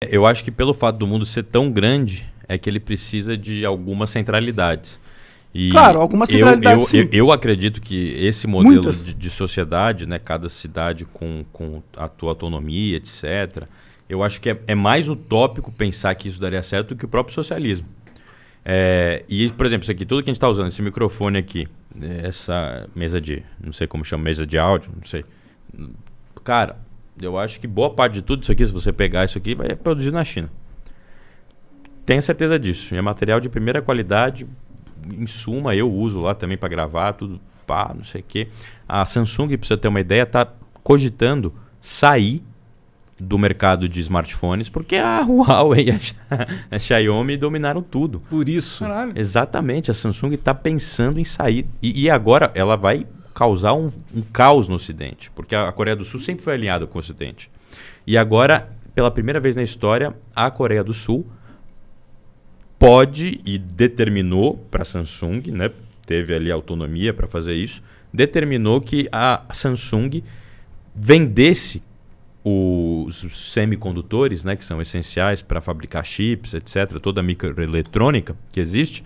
Eu acho que pelo fato do mundo ser tão grande, é que ele precisa de algumas centralidades. E claro, algumas centralidades sim. Eu acredito que esse modelo de sociedade, né, cada cidade com a tua autonomia, etc., eu acho que é mais utópico pensar que isso daria certo do que o próprio socialismo. E, por exemplo, isso aqui, tudo que a gente está usando, esse microfone aqui, essa mesa de, não sei como chama, mesa de áudio, não sei. Cara, eu acho que boa parte de tudo isso aqui, se você pegar isso aqui, vai produzir na China. Tenho certeza disso. É material de primeira qualidade, em suma, eu uso lá também para gravar, tudo, pá, não sei o quê. A Samsung, para você ter uma ideia, está cogitando sair do mercado de smartphones, porque a Huawei e a Xiaomi dominaram tudo. Por isso. Caralho. Exatamente, a Samsung está pensando em sair. E agora ela vai causar um caos no Ocidente, porque a Coreia do Sul sempre foi alinhada com o Ocidente. E agora, pela primeira vez na história, a Coreia do Sul pode e determinou para a Samsung, né, teve ali autonomia para fazer isso, determinou que a Samsung vendesse os semicondutores, né, que são essenciais para fabricar chips, etc., toda a microeletrônica que existe,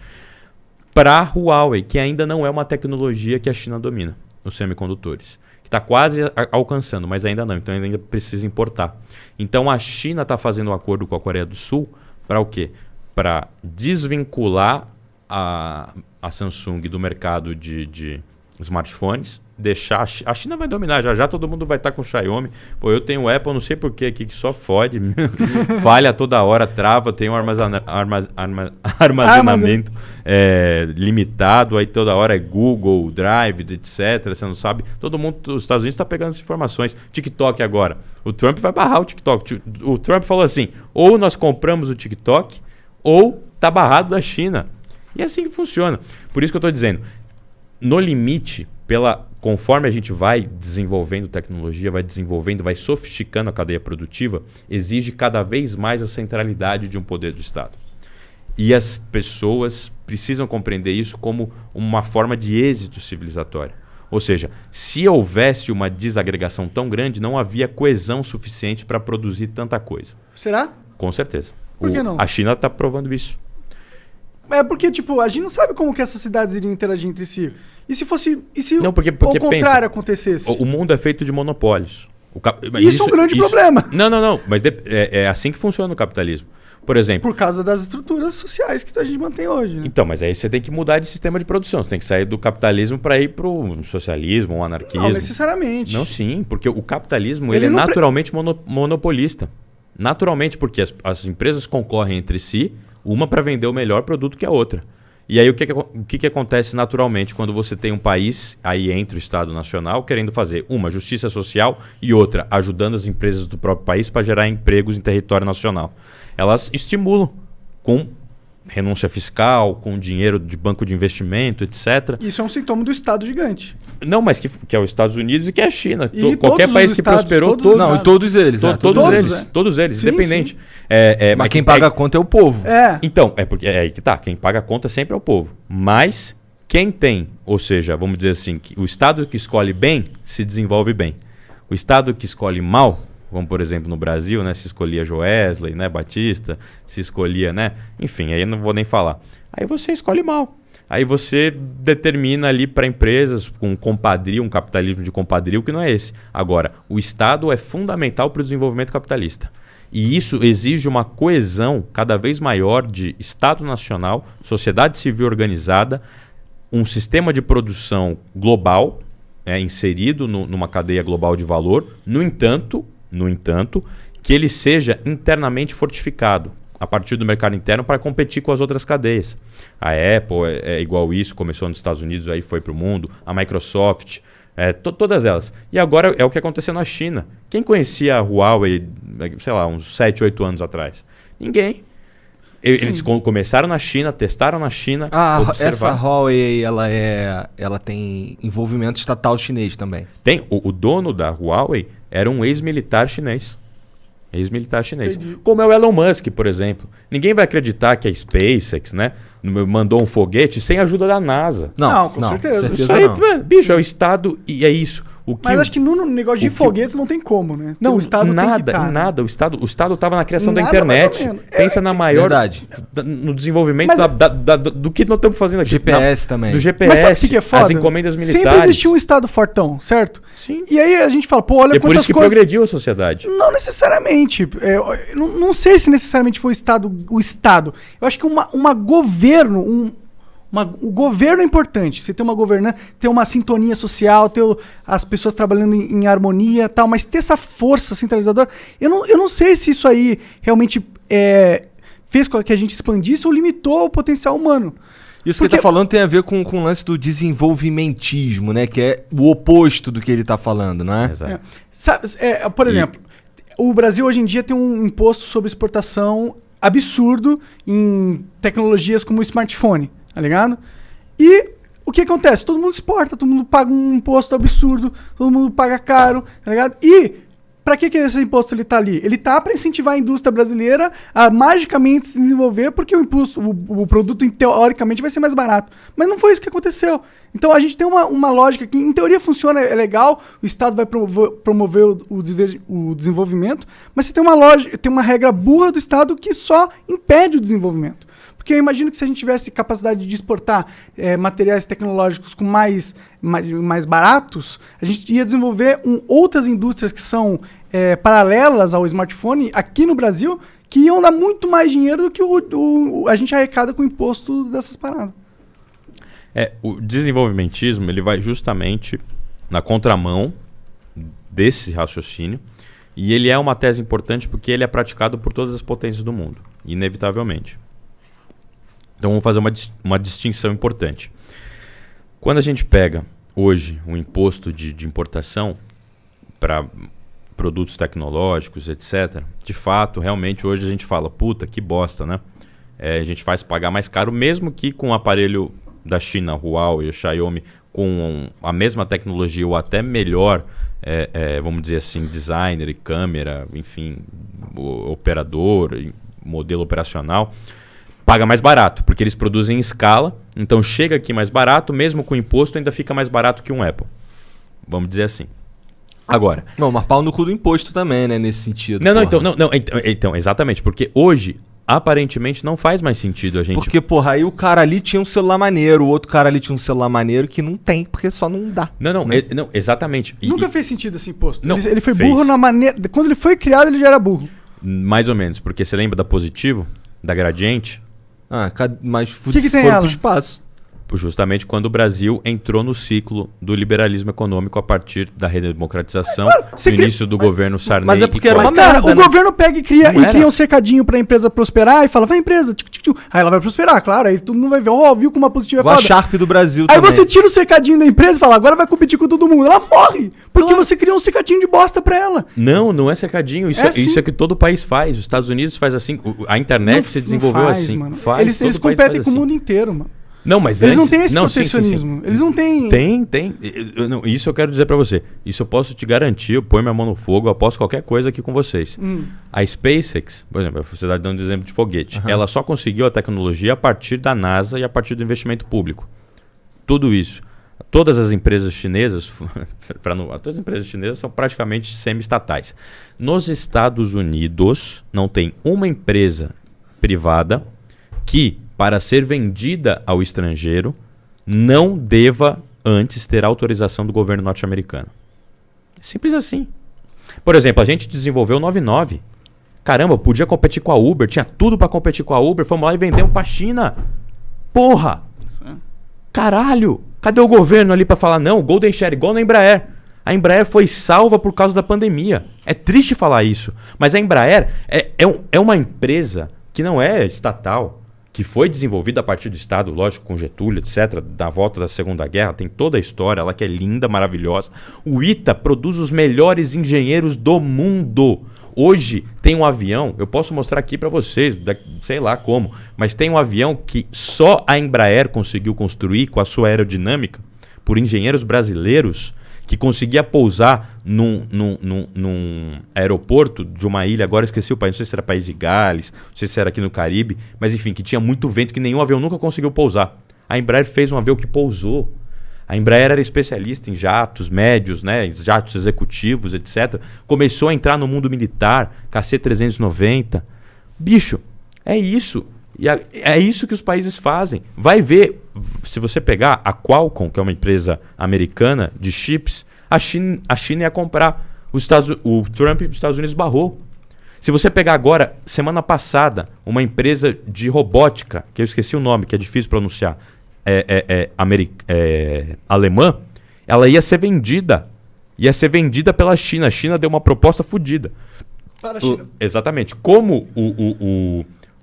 para a Huawei, que ainda não é uma tecnologia que a China domina, os semicondutores. Que está quase alcançando, mas ainda não, então ainda precisa importar. Então a China está fazendo um acordo com a Coreia do Sul para o quê? Para desvincular a Samsung do mercado de smartphones, deixar a China vai dominar, já todo mundo vai estar com Xiaomi. Pô, eu tenho Apple, não sei porquê aqui, que só fode, falha toda hora, trava, tem um armazenamento limitado, aí toda hora é Google, Drive, etc, você não sabe. Todo mundo, os Estados Unidos está pegando essas informações. TikTok agora, o Trump vai barrar o TikTok. O Trump falou assim, ou nós compramos o TikTok, ou está barrado da China. E é assim que funciona. Por isso que eu estou dizendo, no limite, conforme a gente vai desenvolvendo tecnologia, vai sofisticando a cadeia produtiva, exige cada vez mais a centralidade de um poder do Estado. E as pessoas precisam compreender isso como uma forma de êxito civilizatório. Ou seja, se houvesse uma desagregação tão grande, não havia coesão suficiente para produzir tanta coisa. Será? Com certeza. Por que não? A China está provando isso. É porque, tipo, a gente não sabe como que essas cidades iriam interagir entre si. E se fosse. E se não, porque o contrário pensa, acontecesse? O mundo é feito de monopólios. Isso é um grande problema. Não. Mas é assim que funciona o capitalismo. Por exemplo. Por causa das estruturas sociais que a gente mantém hoje. Né? Então, mas aí você tem que mudar de sistema de produção. Você tem que sair do capitalismo para ir para o socialismo, o anarquismo. Não necessariamente. Não, sim. Porque o capitalismo ele é naturalmente monopolista. Naturalmente, porque as empresas concorrem entre si, uma para vender o melhor produto que a outra. E aí o que acontece naturalmente quando você tem um país, aí entra o Estado Nacional, querendo fazer uma justiça social e outra ajudando as empresas do próprio país para gerar empregos em território nacional. Elas estimulam com renúncia fiscal, com dinheiro de banco de investimento, etc. Isso é um sintoma do Estado gigante. Não, mas que é os Estados Unidos e que é a China. E qualquer país que prosperou... Todos eles. Todos eles, sim, independente. Sim. Mas quem paga a conta é o povo. Então, porque é aí que tá. Quem paga a conta sempre é o povo. Mas quem tem, ou seja, vamos dizer assim, o Estado que escolhe bem, se desenvolve bem. O Estado que escolhe mal, como por exemplo no Brasil, né, se escolhia Joesley, né, Batista, se escolhia, né, enfim, aí eu não vou nem falar. Aí você escolhe mal. Aí você determina ali para empresas com compadrio, um capitalismo de compadrio que não é esse. Agora, o Estado é fundamental para o desenvolvimento capitalista. E isso exige uma coesão cada vez maior de Estado nacional, sociedade civil organizada, um sistema de produção global, inserido numa cadeia global de valor. No entanto, que ele seja internamente fortificado a partir do mercado interno para competir com as outras cadeias. A Apple é igual isso, começou nos Estados Unidos, aí foi para o mundo. A Microsoft, todas elas. E agora é o que aconteceu na China. Quem conhecia a Huawei, sei lá, uns 7, 8 anos atrás? Ninguém. Eles começaram na China, testaram na China, observaram. Essa Huawei, ela tem envolvimento estatal chinês também. Tem. O dono da Huawei era um ex-militar chinês. Entendi. Como é o Elon Musk, por exemplo. Ninguém vai acreditar que a SpaceX, né, mandou um foguete sem a ajuda da NASA. Não, com certeza. Isso aí, bicho, é o Estado e é isso. Mas acho que no negócio de foguetes não tem como, né? Não, o Estado nada, tem que tá, nada. O Estado estava na criação da Nada, internet. mais ou menos. Pensa na maior... Verdade. No desenvolvimento Mas do que nós estamos fazendo aqui. GPS também. Do Mas GPS, sabe o que é foda? as encomendas militares. Sempre existiu um Estado fortão, certo? Sim. E aí a gente fala, pô, olha E é por quantas isso que coisas... progrediu a sociedade. Não necessariamente. Não sei se necessariamente foi o Estado. Eu acho que o governo é importante. Você ter uma governança, ter uma sintonia social, ter as pessoas trabalhando em harmonia e tal, mas ter essa força centralizadora, eu não sei se isso aí realmente fez com que a gente expandisse ou limitou o potencial humano. Isso que ele tá falando tem a ver com o lance do desenvolvimentismo, né? Que é o oposto do que ele tá falando, não é? Exato. Por exemplo, o Brasil hoje em dia tem um imposto sobre exportação absurdo em tecnologias como o smartphone, tá ligado? E o que acontece? Todo mundo exporta, todo mundo paga um imposto absurdo, todo mundo paga caro, tá ligado? E pra que esse imposto ele tá ali? Ele tá pra incentivar a indústria brasileira a magicamente se desenvolver, porque o produto teoricamente vai ser mais barato. Mas não foi isso que aconteceu. Então a gente tem uma lógica que em teoria funciona, é legal, o Estado vai promover o desenvolvimento, mas você tem uma lógica, tem uma regra burra do Estado que só impede o desenvolvimento. Porque eu imagino que se a gente tivesse capacidade de exportar materiais tecnológicos com mais baratos, a gente ia desenvolver outras indústrias que são paralelas ao smartphone aqui no Brasil, que iam dar muito mais dinheiro do que a gente arrecada com o imposto dessas paradas. O desenvolvimentismo ele vai justamente na contramão desse raciocínio, e ele é uma tese importante porque ele é praticado por todas as potências do mundo, inevitavelmente. Então vamos fazer uma distinção importante. Quando a gente pega hoje o imposto de importação para produtos tecnológicos, etc., de fato, realmente hoje a gente fala, puta, que bosta, né? A gente faz pagar mais caro, mesmo que com o aparelho da China, Huawei, Xiaomi, com a mesma tecnologia ou até melhor, vamos dizer assim, designer e câmera, enfim, operador, modelo operacional, paga mais barato, porque eles produzem em escala, então chega aqui mais barato, mesmo com imposto ainda fica mais barato que um Apple. Vamos dizer assim. Agora... Não, mas pau no cu do imposto também, né, nesse sentido. Então, exatamente, porque hoje, aparentemente, não faz mais sentido a gente... Porque, porra, aí o cara ali tinha um celular maneiro, o outro cara ali tinha um celular maneiro que não tem, porque só não dá. Não, exatamente. Nunca fez sentido esse imposto. Não, ele foi burro na maneira... Quando ele foi criado, ele já era burro. Mais ou menos, porque você lembra da Positivo, da Gradiente? Mas que tem foi ela? pro espaço. Justamente quando o Brasil entrou no ciclo do liberalismo econômico a partir da redemocratização, no início do governo Sarney. Mas é porque e era Mas, uma cara, merda, o né? governo pega e cria um cercadinho pra empresa prosperar e fala, vai empresa, aí ela vai prosperar, claro, aí todo mundo vai ver, viu como uma positiva é Igual a foda. Sharp do Brasil Aí também. você tira o cercadinho da empresa e fala, agora vai competir com todo mundo. Ela morre, porque você criou um cercadinho de bosta pra ela. Não é cercadinho. Isso assim. é que todo país faz. Os Estados Unidos faz assim. A internet se desenvolveu faz, assim. Mano. Faz, Eles todo país competem faz com o assim. mundo inteiro, mano. Não, mas Eles antes... não têm esse sim. protecionismo. Eles não têm... Tem. Isso eu quero dizer pra você. Isso eu posso te garantir. Eu ponho minha mão no fogo, eu aposto qualquer coisa aqui com vocês. A SpaceX, por exemplo, você está dando um exemplo de foguete. Ela só conseguiu a tecnologia a partir da NASA e a partir do investimento público. Tudo isso. Todas as empresas chinesas, todas as empresas chinesas são praticamente semi-estatais. Nos Estados Unidos, não tem uma empresa privada que, para ser vendida ao estrangeiro, não deva antes ter autorização do governo norte-americano. Simples assim. Por exemplo, a gente desenvolveu o 99. Caramba, podia competir com a Uber, tinha tudo para competir com a Uber, fomos lá e vendemos para a China. Porra! Caralho! Cadê o governo ali para falar não? Golden Share, igual na Embraer. A Embraer foi salva por causa da pandemia. É triste falar isso, mas a Embraer é uma empresa que não é estatal, que foi desenvolvida a partir do Estado, lógico, com Getúlio, etc., da volta da Segunda Guerra, tem toda a história, ela que é linda, maravilhosa. O ITA produz os melhores engenheiros do mundo. Hoje tem um avião, eu posso mostrar aqui para vocês, sei lá como, mas tem um avião que só a Embraer conseguiu construir com a sua aerodinâmica, por engenheiros brasileiros, que conseguia pousar num aeroporto de uma ilha, agora esqueci o país, não sei se era país de Gales, não sei se era aqui no Caribe, mas enfim, que tinha muito vento, que nenhum avião nunca conseguiu pousar. A Embraer fez um avião que pousou. A Embraer era especialista em jatos médios, né, jatos executivos, etc. Começou a entrar no mundo militar, KC-390. Bicho, é isso. E é isso que os países fazem. Vai ver, se você pegar a Qualcomm, que é uma empresa americana de chips, a China ia comprar. O Trump dos Estados Unidos barrou. Se você pegar agora, semana passada, uma empresa de robótica, que eu esqueci o nome, que é difícil pronunciar, alemã, ela ia ser vendida. Ia ser vendida pela China. A China deu uma proposta fodida. Para a China. Exatamente. Como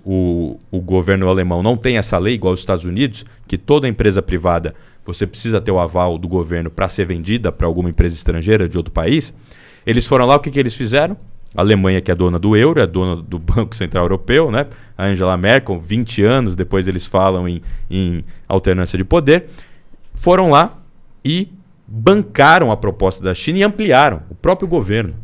o governo alemão não tem essa lei igual aos Estados Unidos, que toda empresa privada você precisa ter o aval do governo para ser vendida para alguma empresa estrangeira de outro país, eles foram lá, o que eles fizeram? A Alemanha, que é dona do euro, é dona do Banco Central Europeu, né? A Angela Merkel, 20 anos depois eles falam em alternância de poder, foram lá e bancaram a proposta da China e ampliaram o próprio governo.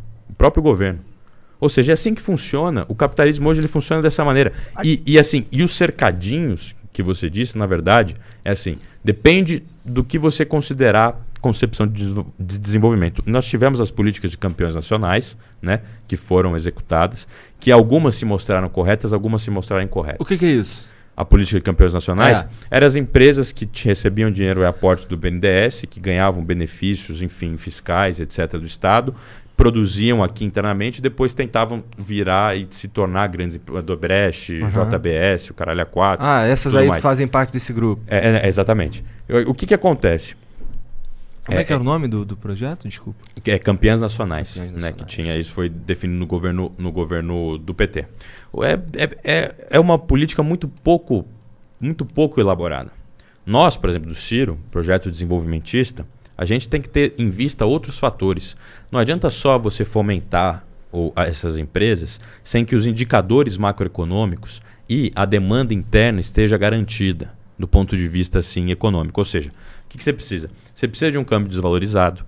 Ou seja, é assim que funciona. O capitalismo hoje ele funciona dessa maneira. E os cercadinhos que você disse, na verdade, é assim, depende do que você considerar concepção de desenvolvimento. Nós tivemos as políticas de campeões nacionais, né, que foram executadas, que algumas se mostraram corretas, algumas se mostraram incorretas. O que é isso? A política de campeões nacionais eram as empresas que recebiam dinheiro e aporte do BNDES, que ganhavam benefícios, enfim, fiscais, etc., do Estado, produziam aqui internamente e depois tentavam virar e se tornar grandes, do Brecht, JBS, o Caralho A4. Essas aí mais. Fazem parte desse grupo. Exatamente. O que acontece? Como é que era o nome do projeto? Desculpa. É Campeãs Nacionais, né? Que tinha isso, foi definido no governo do PT. É uma política muito pouco elaborada. Nós, por exemplo, do Ciro, projeto desenvolvimentista, a gente tem que ter em vista outros fatores. Não adianta só você fomentar essas empresas sem que os indicadores macroeconômicos e a demanda interna esteja garantida do ponto de vista assim, econômico. Ou seja, o que você precisa? Você precisa de um câmbio desvalorizado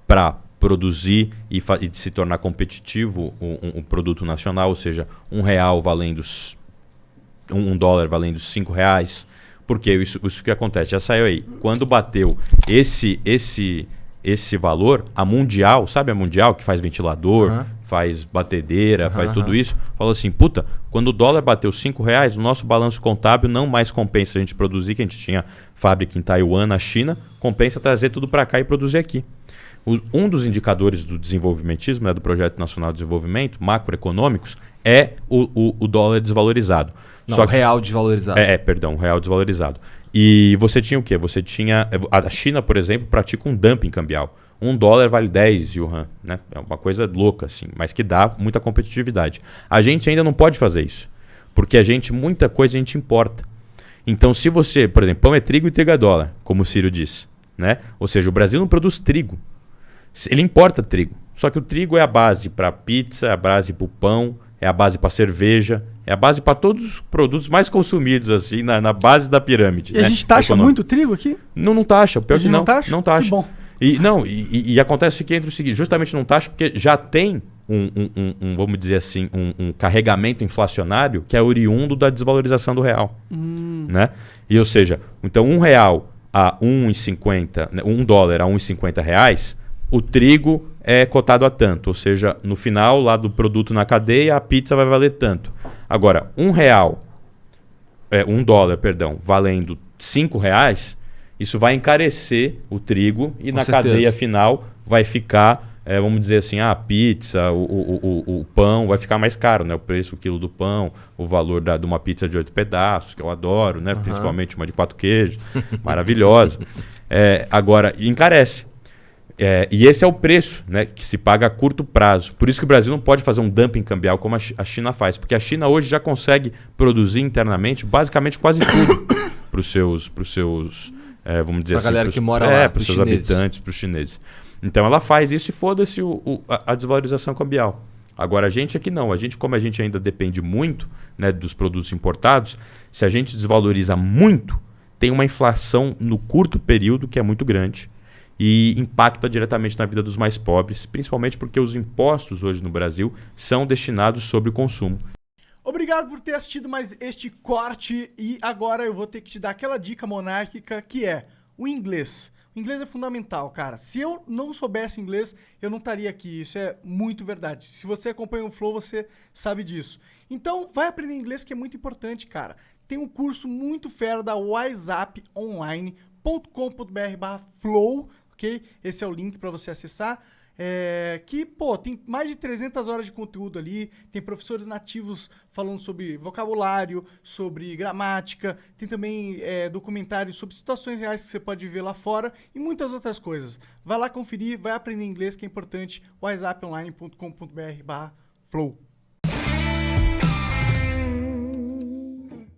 para produzir e se tornar competitivo um produto nacional, ou seja, R$1 valendo $1 valendo R$5. Porque isso que acontece, já saiu aí. Quando bateu esse valor, a Mundial, sabe a Mundial que faz ventilador, faz batedeira, faz tudo isso, falou assim, puta, quando o dólar bateu R$5, o nosso balanço contábil não mais compensa a gente produzir, que a gente tinha fábrica em Taiwan, na China, compensa trazer tudo para cá e produzir aqui. Um dos indicadores do desenvolvimentismo, né, do Projeto Nacional de Desenvolvimento, macroeconômicos, é o dólar desvalorizado. Não, o real desvalorizado. O real desvalorizado. E você tinha o quê? Você tinha... A China, por exemplo, pratica um dumping cambial. $1 vale 10 yuan, né? É uma coisa louca, assim, mas que dá muita competitividade. A gente ainda não pode fazer isso, porque muita coisa a gente importa. Então, se você, por exemplo, pão é trigo e trigo é dólar, como o Ciro disse, né? Ou seja, o Brasil não produz trigo. Ele importa trigo. Só que o trigo é a base para pizza, é a base para o pão, é a base para cerveja, é a base para todos os produtos mais consumidos, assim, na base da pirâmide. E a gente taxa muito trigo aqui? Não taxa. Pior que não taxa? Não taxa. Que bom. E acontece que entre o seguinte, justamente não taxa porque já tem vamos dizer assim, um carregamento inflacionário que é oriundo da desvalorização do real. Né? E ou seja, então R$1 a 1,50, né, $1 a 1,50 reais, o trigo é cotado a tanto. Ou seja, no final lá do produto na cadeia, a pizza vai valer tanto. Agora, $1, valendo R$5, isso vai encarecer o trigo e na cadeia final vai ficar, vamos dizer assim, a pizza, o pão vai ficar mais caro, né? O preço, o quilo do pão, o valor de uma pizza de 8 pedaços, que eu adoro, né? Principalmente uma de 4 queijos, maravilhosa. Agora, encarece. E esse é o preço, né, que se paga a curto prazo. Por isso que o Brasil não pode fazer um dumping cambial como a China faz. Porque a China hoje já consegue produzir internamente basicamente quase tudo para os seus vamos dizer assim, galera que mora lá, para os seus habitantes, para os chineses. Então ela faz isso e foda-se a desvalorização cambial. Agora a gente aqui não. Como a gente ainda depende muito, né, dos produtos importados, se a gente desvaloriza muito, tem uma inflação no curto período que é muito grande. E impacta diretamente na vida dos mais pobres, principalmente porque os impostos hoje no Brasil são destinados sobre o consumo. Obrigado por ter assistido mais este corte e agora eu vou ter que te dar aquela dica monárquica que é o inglês. O inglês é fundamental, cara. Se eu não soubesse inglês, eu não estaria aqui. Isso é muito verdade. Se você acompanha o Flow, você sabe disso. Então, vai aprender inglês, que é muito importante, cara. Tem um curso muito fera da whatsapponline.com.br/flow, ok? Esse é o link para você acessar. Tem mais de 300 horas de conteúdo ali, tem professores nativos falando sobre vocabulário, sobre gramática, tem também documentários sobre situações reais que você pode ver lá fora e muitas outras coisas. Vai lá conferir, vai aprender inglês, que é importante, whatsapponline.com.br/flow.